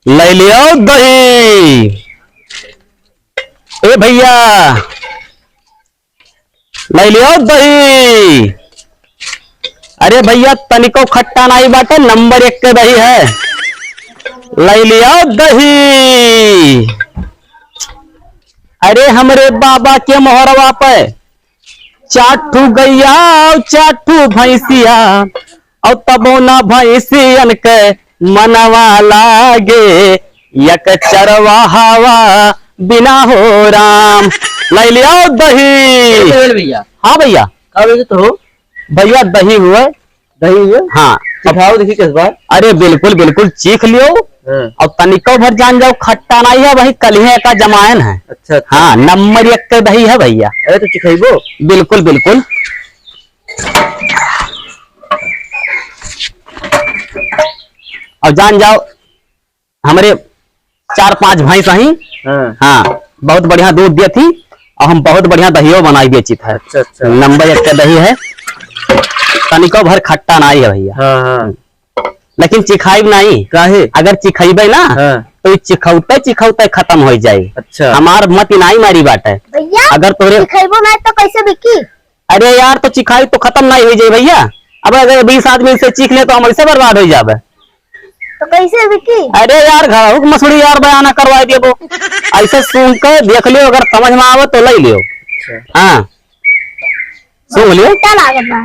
ले लियो दही। ए भैया ले लियो दही। अरे भैया तनिको खट्टा नहीं बाटे, नंबर 1 के दही है। ले लियो दही। अरे हमरे बाबा के मोहरवा पे चाटू गैया चाटू भैंसिया और तबो ना भैंसियन के मनवा लागे यक चरवाहावा बिना हो राम। ले लिया दही। भैया हाँ भैया तो भैया दही हुए। दही हुए हाँ दिखाओ, देखिए किस बार। अरे बिल्कुल बिल्कुल चीख लियो और तनिको भर जान जाओ खट्टा नहीं है, वही कलिया का जमायन है। अच्छा हाँ नंबर 1 के दही है भैया। अरे तो चिखाइबो। बिल्कुल बिल्कुल। और जान जाओ हमारे 4-5 भैंस ही। हाँ बहुत बढ़िया दूध दिए थी और हम बहुत बढ़िया दहियो बनाई बेची था। अच्छा अच्छा नंबर 1 का दही है, तनिको भर खट्टा नहीं है भैया। हाँ हाँ लेकिन चिखाइब नहीं काहे, अगर चिखाइबे ना तो चिखौते चिखौते खत्म हो जाये। अच्छा हमार मत नहीं मारी बात है भैया। अगर तोरे चिखाइबो ना तो कैसे बिकी? अरे यार तो चिखाई तो खत्म नहीं हो जाए भैया। अब अगर 20 आदमी से चीख ले तो हम ऐसे बर्बाद हो जावे। तो कैसे बिकी? अरे यार घर मसूरी यार बयाना करवा दिए वो ऐसे सुन के देख लियो, अगर समझ में आवे तो ले लियो। हाँ सुन लियो। क्या लागत बा?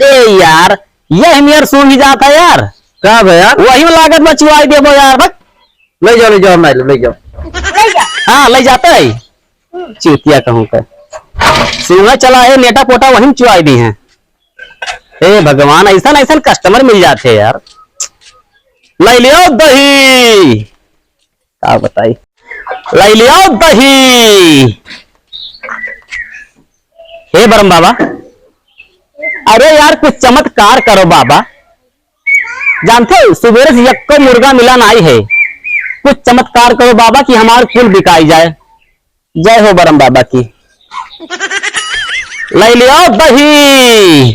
ए यार ये हमियर सुन ही जाता है यार। क्या भैया वही में लागत में चुवाई देबो यार। बस ले जाओ ले जाओ ले जाओ। ले जा। हाँ ले जाता है चूतिया कहूँ का सुना चला है नेटा पोटा वही में चुवाई दी है। ए भगवान ऐसा ऐसा कस्टमर मिल जाते हैं यार। ले लियो दही। क्या बताई, ले लियो दही। हे बरम बाबा अरे यार कुछ चमत्कार करो बाबा। जानते हो सुबह से एक को मुर्गा मिला नहीं है, कुछ चमत्कार करो बाबा कि हमारे कुल बिकाई जाए। जय हो बरम बाबा की। ले लियो दही।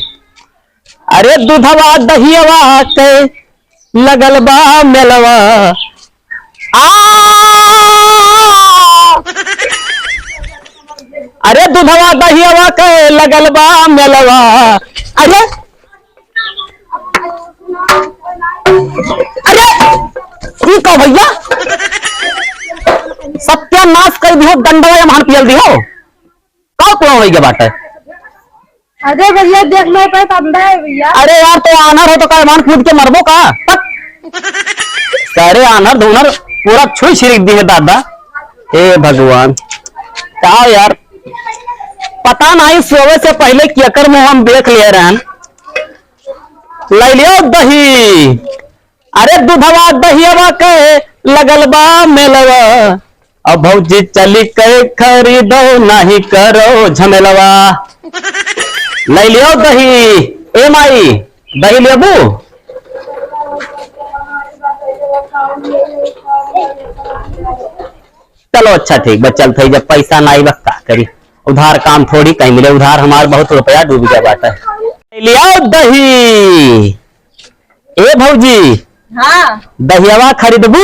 अरे दूधवा दहियवा के लगल बा मेलवा। अरे दूधवा दहियवा के लगल बा मेलवा। अरे अरे का भैया सत्यानाश कर दियो, दंडवा या महान पियल दियो का कौन हो गया बात है। अरे भैया देख लो पे तंदा है भैया। अरे यार तो आनर हो तो का मान कूद के मरबो का। सारे आनर धोनर पूरा छुई छिड़क दी है दादा। हे भगवान क्या यार पता नहीं सोवे से पहले केकर मुंह हम देख ले रहे हैं। ले लियो दही। अरे दूधवा दहियवा के लगल बा मेलवा। अब भौजी चली के खरीदो नहीं करो झमेलवा। ले लियो दही। ए माई दही लेबू। चलो अच्छा ठीक बस चल थी, जब पैसा नहीं बस का करी, उधार काम थोड़ी कहीं मिले, उधार हमारे बहुत रुपया डूब गया बाटा। ले लियो दही। ए भौजी हाँ दहियावा खरीदबू।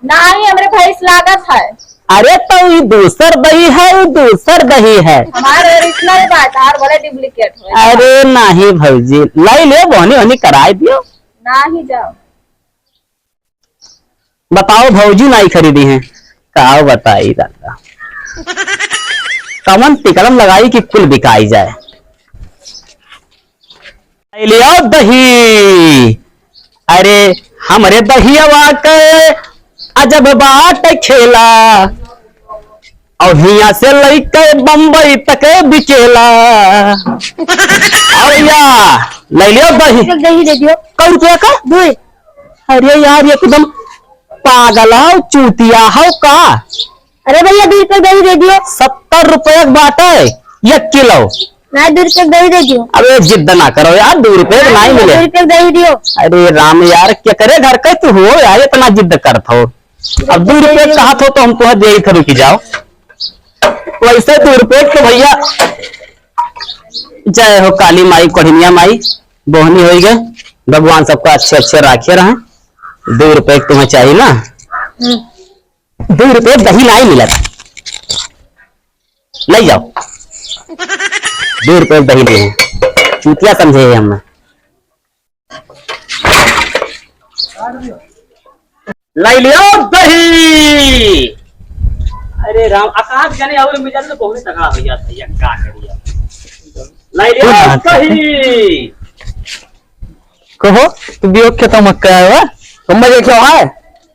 नहीं हमरे भैंस लागत है। अरे तो ये दूसर दही है, ये दूसर दही है। हमारे ओरिजिनल बात और बड़े डुप्लीकेट है। अरे नहीं भौजी ले ले बहनी वहनी कराई दियो। नहीं जाओ। बताओ भौजी नहीं खरीदी है का बताई दादा। कमन तिकड़म लगाई कि कुल बिकाई जाए। ले लियो दही। अरे हमरे दहियावा के अजब बात खेला और हिया से लेके बम्बई तक बिकेला। भैया ले लियो दही। दही दे दियो। कौ रुपया का दो। अरे यार एकदम पागल हो चूतिया हो का। अरे भैया 2 रुपए दही दे दियो। 70 रुपये बाटे 1 किलो। नहीं 2 रुपए दही दे दियो। अबे जिद ना करो यार, 2 रुपये नहीं मिले। 2 रुपए दही दियो। अरे राम यार क्या करे घर के तू हो यार, इतना जिद करत हो। अब 2 रुपये चाहत हो तो हम तो दे ही रुकी जाओ। वैसे 2 रुपये तो भैया जय हो काली माई कोढ़िया माई बोहनी हो गए। भगवान सबको अच्छे अच्छे राखे रहे। ₹2 तुम्हें चाहिए ना? ₹2 दही नहीं मिला था, ले जाओ। ₹2 दही लिए हैं, चूतिया समझे हमें। लाई लियो दही। अरे राम, आकाश जाने और मिजाज तो बहुत तगड़ा भैया भैया, क्या करिए। लाई लियो दही। कहो तू बियोग खेतों में क्या है? तुम मुझे क्यों है?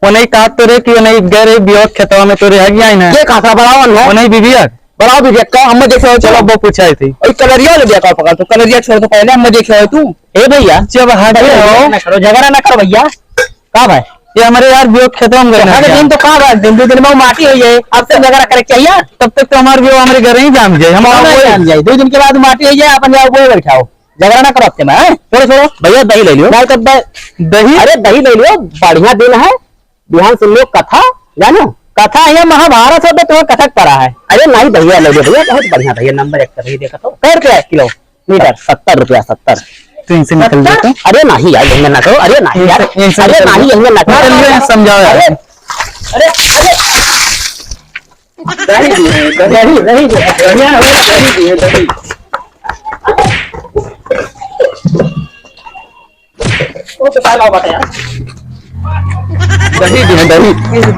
वो नहीं कहा तोरे कि वो नहीं गए बियोग खेतों में तोरे है गया ना? ये कहा बढ़ाओ ना? वो नहीं बिबिया बढ़ाओ बिबिया का हम देखो। चलो वो पूछा थी ओए कलरिया ले दिया का पकड़, तो कलरिया छोड़ तो पहले हम देखे तू। ए भैया जब हाथ ना करो, झगड़ा ना करो भैया। का भाई ये हमारे यार बियोग खेतों में गए दिन तो का भाई, दिन 2 दिन में माटी हो जाए, अब से झगड़ा करे क्या यार? तब तक तो हमारे बियोग हमारे घर ही जाम जाए, हम जान जाए। 2 दिन के बाद माटी हो जाए, अपन जाओ वो बैठाओ, झगड़ा ना करो आपसे। मैं छोड़ो छोड़ो भैया, दही ले लियो। नहीं तो दही। अरे दही ले लियो, बढ़िया दिन है। बिहान सुन लो कथा, जानो कथा है महाभारत हो तो तुम्हें कथक करा है। अरे नहीं भैया ले लो भैया, बहुत बढ़िया भैया, नंबर 1 का दही देखा तो। कै रुपया किलोमीटर? ₹70 70। तो इनसे निकल जाते। अरे नहीं यार, यंगन ना करो। अरे नहीं यार, अरे नहीं यंगन ना करो, समझाओ यार। अरे अरे दही दही दही बढ़िया हो, दही दही। ओ तो साला बात है यार, दही दही